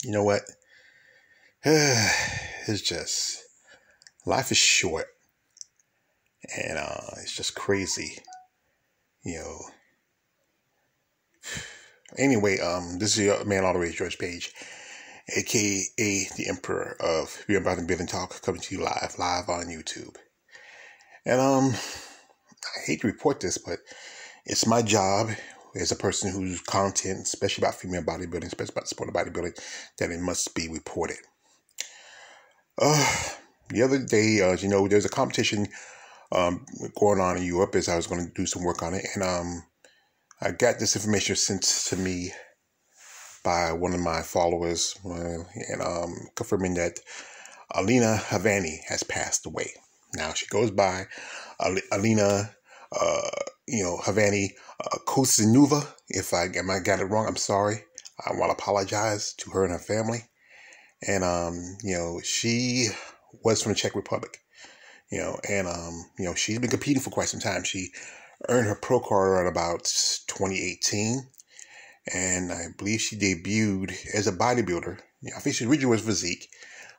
You know what? It's just life is short, and it's just crazy. You know. Anyway, this is your man all the way, George Page, aka the Emperor of Beer About the Building Talk, coming to you live on YouTube. And I hate to report this, but it's my job as a person whose content, especially about female bodybuilding, especially about sport bodybuilding, that it must be reported. The other day, there's a competition going on in Europe as I was going to do some work on it, and I got this information sent to me by one of my followers, and confirming that Alena Hatvani has passed away. Now she goes by Alena, Hatvani-Kosinova. If I got it wrong, I'm sorry. I want to apologize to her and her family. And she was from the Czech Republic. She's been competing for quite some time. She earned her pro card around about 2018, and I believe she debuted as a bodybuilder. I think she originally was physique,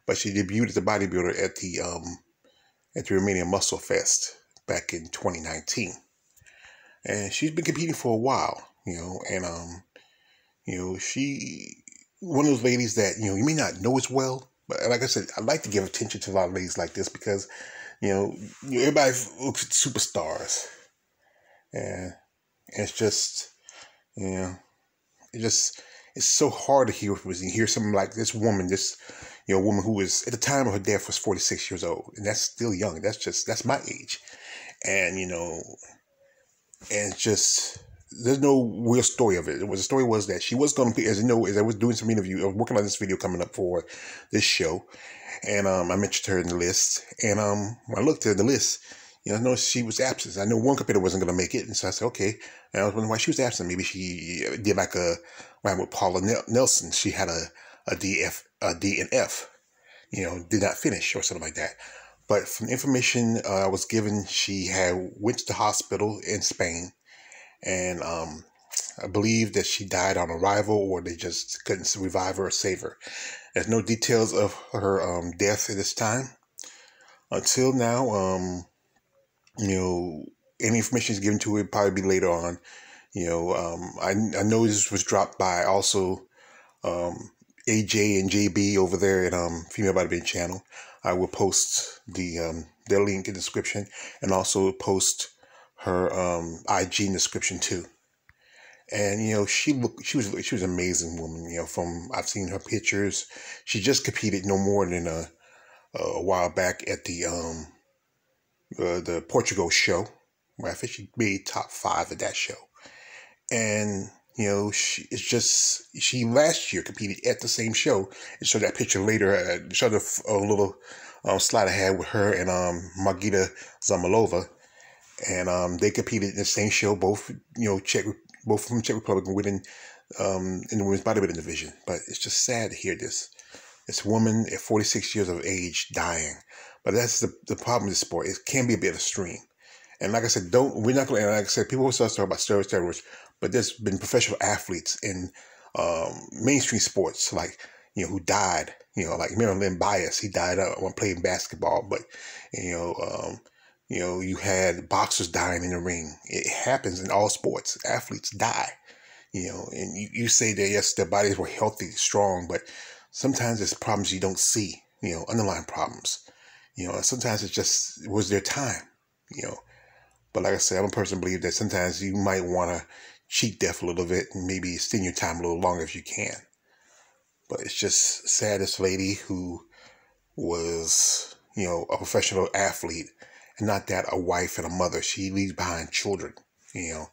but she debuted as a bodybuilder at the Romanian Muscle Fest back in 2019, and she's been competing for a while. She one of those ladies that you may not know as well, but like I said, I like to give attention to a lot of ladies like this because everybody looks at superstars. And it's just, it's so hard to hear something like this woman, woman who was, at the time of her death, was 46 years old. And that's still young. That's my age. And, there's no real story of it. The story was that she was going to, as I was doing some interview, I was working on this video coming up for this show. And I mentioned her in the list. And when I looked at the list, I noticed she was absent. I know one competitor wasn't going to make it. And so I said, okay. And I was wondering why she was absent. Maybe she did like a round with Paula Nelson. She had a D and F, did not finish or something like that. But from the information I was given, she went to the hospital in Spain. And I believe that she died on arrival, or they just couldn't revive her or save her. There's no details of her death at this time. Until now, any information is given to it probably be later on. I know this was dropped by also AJ and JB over there at Female Bodybuilding Channel. I will post their link in the description, and also post her IG in the description too. And she was an amazing woman. I've seen her pictures. She just competed no more than a while back at the Portugal show, where I think she made top 5 at that show. And she last year competed at the same show. And showed that picture later. Showed a little slide I had with her and Margita Zamalova, and they competed in the same show. Both both from Czech Republic, and winning in the women's bodybuilding division. But it's just sad to hear this woman at 46 years of age dying. But that's the problem with the sport. It can be a bit extreme. And like I said, we're not going to, like I said, people always talk about steroids, but there's been professional athletes in mainstream sports, like, who died, like Marilyn Bias, he died when playing basketball. But, you had boxers dying in the ring. It happens in all sports. Athletes die, and you say that, yes, their bodies were healthy, strong, but sometimes there's problems you don't see, underlying problems. Sometimes it was their time, But like I said, I'm a person who believes that sometimes you might want to cheat death a little bit and maybe extend your time a little longer if you can. But it's just sad, this lady who was, a professional athlete, and not that a wife and a mother. She leaves behind children, and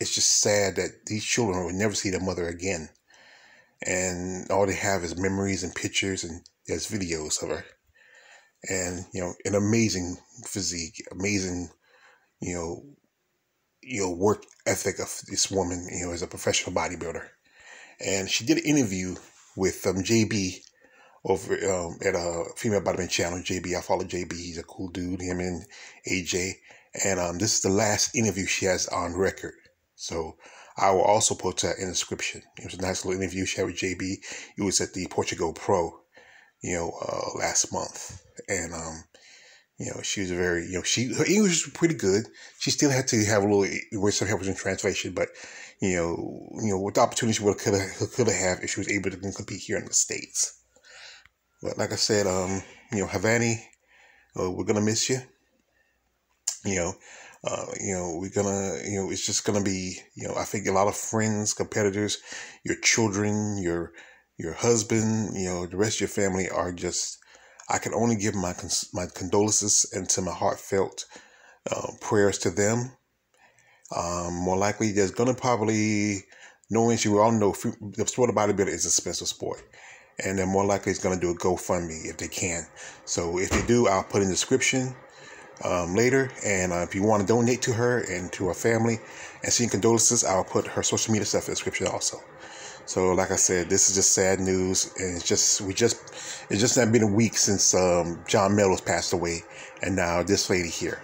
it's just sad that these children will never see their mother again. And all they have is memories and pictures, and there's videos of her. And, an amazing physique, amazing, work ethic of this woman, as a professional bodybuilder. And she did an interview with JB over at a Female Bodybuilding Channel. JB, I follow JB. He's a cool dude, him and AJ. And this is the last interview she has on record. So I will also put that in the description. It was a nice little interview she had with JB. It was at the Portugal Pro, last month. And, she was very, her English was pretty good. She still had to have a little, with some help with translation, but, with the opportunity she could have had if she was able to compete here in the States. But like I said, Havani, we're going to miss you. We're gonna, it's just gonna be, I think a lot of friends, competitors, your children, your husband, the rest of your family are just, I can only give my condolences and to my heartfelt prayers to them. More likely, there's gonna probably, knowing we all know the sport of bodybuilding is an expensive sport. And then more likely it's gonna do a GoFundMe if they can. So if they do, I'll put in the description later, and if you want to donate to her and to her family and send condolences, I'll put her social media stuff in the description also. So like I said, this is just sad news, and it's just not been a week since John Meadows passed away, and now this lady here.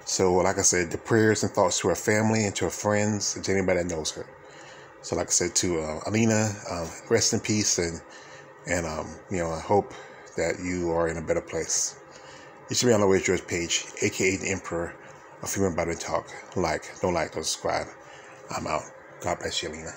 So like I said, the prayers and thoughts to her family and to her friends and to anybody that knows her. So like I said, to Alena, rest in peace, and I hope that you are in a better place. You should be on the Way George page, aka the Emperor of Female Body Talk. Don't subscribe. I'm out. God bless you, Alena.